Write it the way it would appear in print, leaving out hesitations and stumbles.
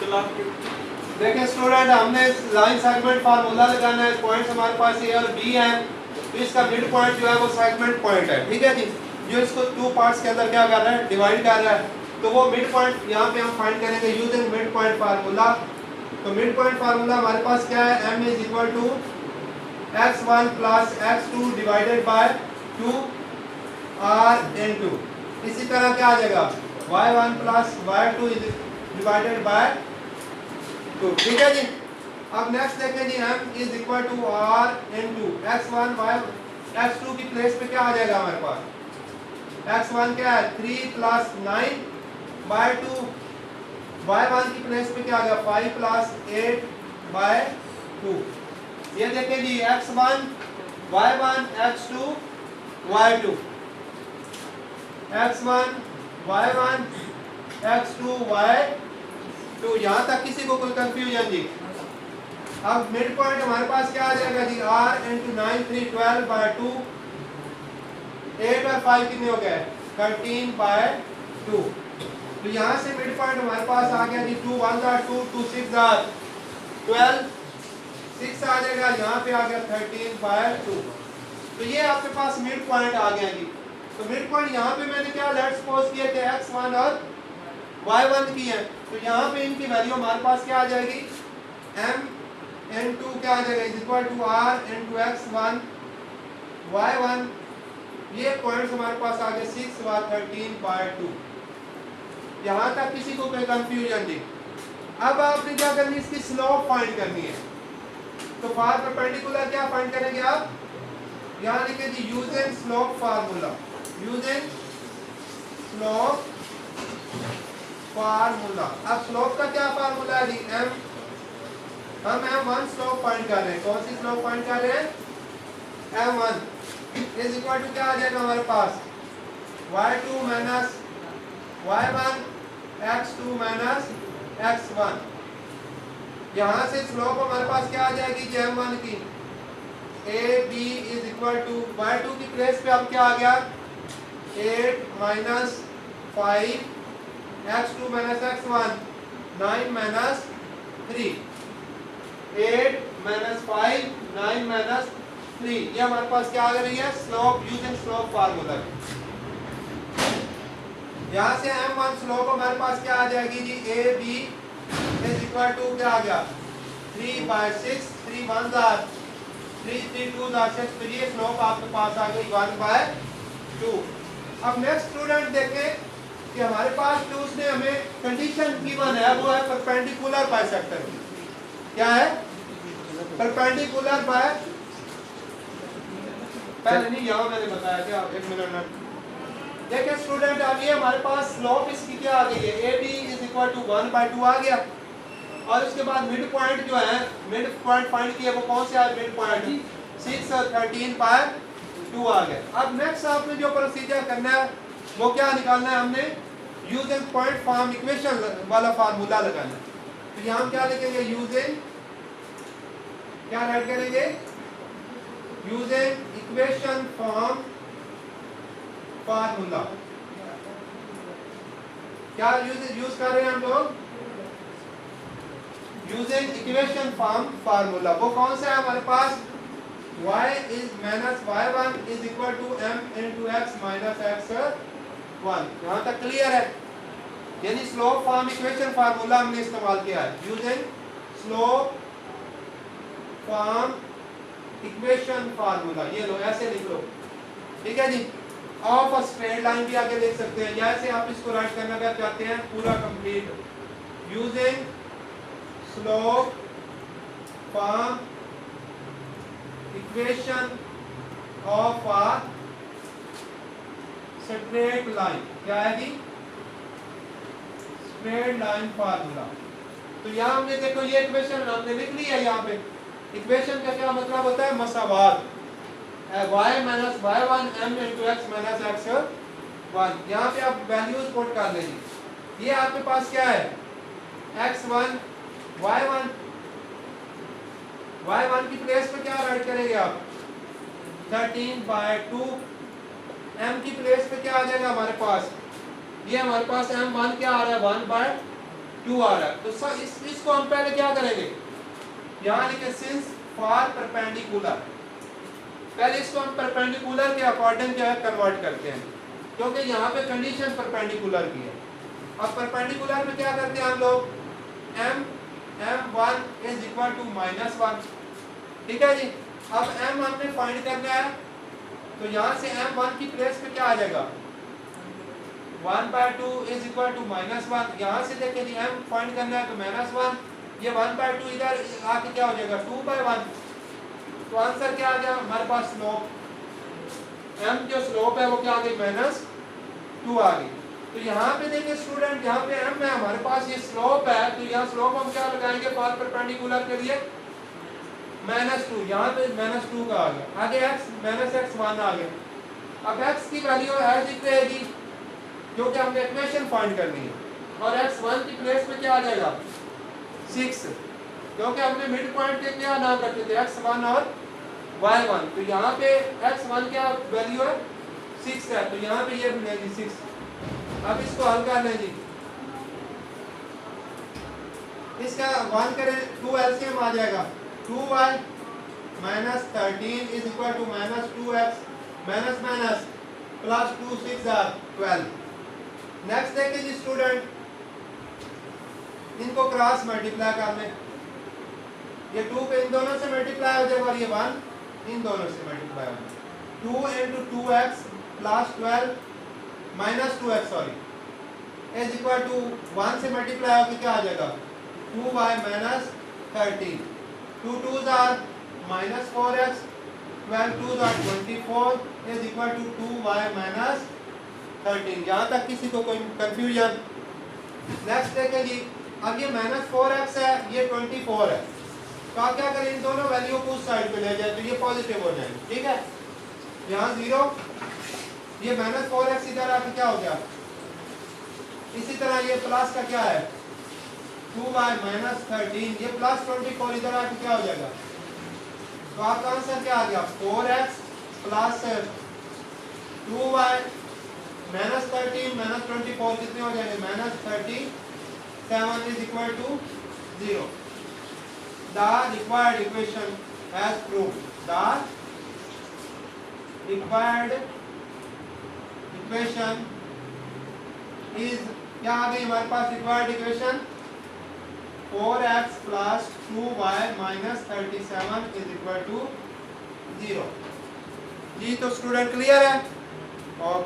देखिए स्टूडेंट, हमने line segment formula लगाना है। पॉइंट्स हमारे पास ए और बी है, तो इसका मिड पॉइंट जो है वो सेगमेंट पॉइंट है, ठीक है जी, जो इसको टू पार्ट्स के अंदर क्या कर रहा है, डिवाइड कर रहा है। तो वो मिड पॉइंट यहाँ पे हम फाइंड करेंगे यूजिंग मिड पॉइंट फार्मूला। तो मिड पॉइंट फार्मूला हमारे पास क्या है, m is equal to x1 plus x2 divided by 2r into, इसी तरह क्या आ जाएगा, y1 plus y2 divided by 2, ठीक है जी। अब नेक्स्ट देखें जी, m is equal to r into x1 y x2 की प्लेस पे क्या आ जाएगा हमारे पास, x1 क्या है 3 प्लस 9 बाय 2, y1 की प्लेस पे क्या आ गया 5 प्लस 8 बाय 2। ये देखें जी, x1 y1 x2 y2, x1 y1 x2 y2, यहाँ तक किसी को कोई कंफ्यूजन जी। अब मिड पॉइंट हमारे पास क्या आ जाएगा जी, r into 9 3 12 बाय 2, 8 और 5 कितने हो गए 13 बाय 2। तो यहाँ से मिड पॉइंट हमारे पास आ गया जी, 2 1 2 2 6 12, 6 आ जाएगा, यहाँ पे आ गया 13 बाय 2। तो ये आपके पास मिड पॉइंट आ गया जी। तो मिड पॉइंट यहाँ पे मैंने क्या लेट्स सपोज किए थे x1 और y1 की है, तो यहाँ पे इनकी वैल्यू हमारे पास क्या आ जाएगी, m into क्या आ जाएगा is equal to r into x1 y1, ये पॉइंट्स हमारे पास आ गए 6 व 13 बाय 2। यहाँ तक किसी को कोई कंफ्यूजन नहीं। अब आपने क्या करनी है, इसकी स्लोप फाइंड करनी है। तो फॉर परपेंडिकुलर क्या फाइंड करेंगे आप, यहाँ लिखे जी using slope formula, using slope formula. अब स्लोप का क्या फार्मूला है जी, हम m1 स्लोप फाइंड कर रहे हैं। कौन सी स्लोप फाइंड कर रहे हैं, m1 इज इक्वल टू क्या आ जाएगा हमारे पास, y2 minus y1 x2 minus x1। यहाँ से स्लोप हमारे पास क्या आ जाएगी जी m1 की, a b is equal to y2 की प्लेस पे अब क्या आ गया 8 minus 5 x2 minus x1 9 minus 3, 8 minus 5 9 minus 3, ये हमारे पास क्या आ रही है स्लोप यूजिंग स्लोप फार्मूला। यहाँ से m1 स्लोप हमारे पास क्या आ जाएगी जी, a b is equal to क्या आ गया 3 बाय 6, 3 1 3 3 2 6, तो ये स्लोप आपके पास आ गई 1 बाय 2। अब नेक्स्ट स्टूडेंट देखें कि हमारे पास जो उसने हमें कंडीशन गिवन है वो है परपेंडिकुलर बाइसेक्टर की। क्या है, परपेंडिकुलर बाय, पहले नहीं यहाँ मैंने बताया क्या, एक मिनट देखिए स्टूडेंट, अब ये हमारे पास स्लोप इसकी क्या आ गई है, A B is equal to 1 by 2 आ गया। और उसके बाद मिड पॉइंट जो है, मिड पॉइंट फाइंड किया वो कौन से आया मिड पॉइंट, 6 और 13 बाय 2 आ गया। अब नेक्स्ट आपने जो प्रोसीजर करना है वो क्या निकालना है, हमने यूजिंग पॉइंट फॉर्म इक्वेशन वाला फार्मूला लगाना है। तो यहाँ क्या लिखेंगे, यूजिंग क्या राइट करेंगे, यूजिंग इक्वेशन फॉर्म फार्मूला। क्या यूज कर रहे हैं हम लोग, यूजिंग इक्वेशन फॉर्म फार्मूला। वो कौन सा है हमारे पास, y इज minus y1 is equal to m into x minus x1। यहाँ तक क्लियर है, यानी स्लोप फॉर्म इक्वेशन फार्मूला हमने इस्तेमाल किया है, using slope form equation formula. ये लो ऐसे लिख लो, ठीक है जी। ऑफ अ स्ट्रेट लाइन भी आगे देख सकते हैं, या ऐसे आप इसको राइट करना अगर चाहते हैं पूरा complete, using slope form equation of a straight line. क्या है जी, स्ट्रेट लाइन फार्मूला। तो यहाँ हमने देखो ये इक्वेशन हमने लिख ली है। यहाँ पे इक्वेशन का क्या मतलब होता है, मसावात, y minus y1 m into x minus x1। यहाँ पे आप वैल्यूज पुट कर लेंगे। ये आपके पास क्या है, x1 y1 की प्लेस पे क्या राइट करेंगे आप 13 बाय 2, m की प्लेस पे क्या आ जाएगा हमारे पास, ये हमारे पास m1 क्या आ रहा है 1 बाय 2 आ रहा है। तो सर इसको हम पहले क्या करेंगे, यहाँ लिखे सिंस फॉर परपेंडिकुलर, पहले इसको हम परपेंडिकुलर के अकॉर्डिंग जो है कन्वर्ट करते हैं, क्योंकि यहाँ पे कंडीशन परपेंडिकुलर की है। अब परपेंडिकुलर में क्या करते हैं हम लोग, m1 इज इक्वल टू -1, ठीक है जी। अब m हमने फाइंड करना है, तो यहाँ से m1 की प्लेस पे क्या आ जाएगा, 1/2 इज इक्वल टू -1। यहाँ से देखिए जी m फाइंड करना है तो -1, ये 1/2 इधर आके क्या हो जाएगा 2/1। तो आंसर क्या आ गया हमारे पास, स्लोप m जो स्लोप है वो क्या आ गई -2 आ गई। तो यहाँ पे देखिए स्टूडेंट, यहाँ पे m है हमारे पास, ये स्लोप है, तो यहाँ स्लोप हम क्या लगाएंगे फॉर परपेंडिकुलर के लिए -2, यहाँ पे -2 का आ गया। आगे x -x1 आ गया। अब x की वैल्यू एज इट रहेगी क्योंकि हमने इक्वेशन फाइंड करनी है, और x1 की प्लेस में क्या आ जाएगा 6, क्योंकि हमने मिड पॉइंट के क्या नाम रखे थे x1 और y1। तो यहाँ पे x1 क्या वैल्यू है 6 है, तो यहाँ पे ये मिलेगी 6। अब इसको हल कर लें जी, इसका 1 करें 2 एलसीएम आ जाएगा, 2y -13 is equal to -2x minus plus 2 6 or 12। Next देखिए जी स्टूडेंट, इनको क्रॉस मल्टीप्लाई कर लें, ये 2 पे इन दोनों से मल्टीप्लाई हो जाएगा और ये 1 इन दोनों से मल्टीप्लाई हो जाएगा। 2 into 2x plus 12 minus 2x sorry is equal to 1 से मल्टीप्लाई होकर क्या आ जाएगा 2y minus 13, 2 2s or -4x, 12 2s or 24 is equal to 2y minus 13। यहाँ तक किसी को कोई कंफ्यूजन? नेक्स्ट देखें जी, अब ये -4x है, ये 24 है, तो आप क्या करें इन दोनों वैल्यू को उस साइड पे ले जाए तो ये पॉजिटिव हो जाएंगे, ठीक है। यहाँ 0, ये -4x इधर आके क्या हो गया, इसी तरह ये प्लस का क्या है 2y माइनस 13, ये प्लस 24 इधर आके क्या हो जाएगा, तो आपका आंसर क्या आ गया 4x plus 2y minus 13 minus 24 कितने हो जाएंगे -37 is equal to 0। The required equation as proved. The required equation is क्या आ गई हमारे पास required equation 4x plus 2y minus 37 is equal to 0। जी तो स्टूडेंट क्लियर है? और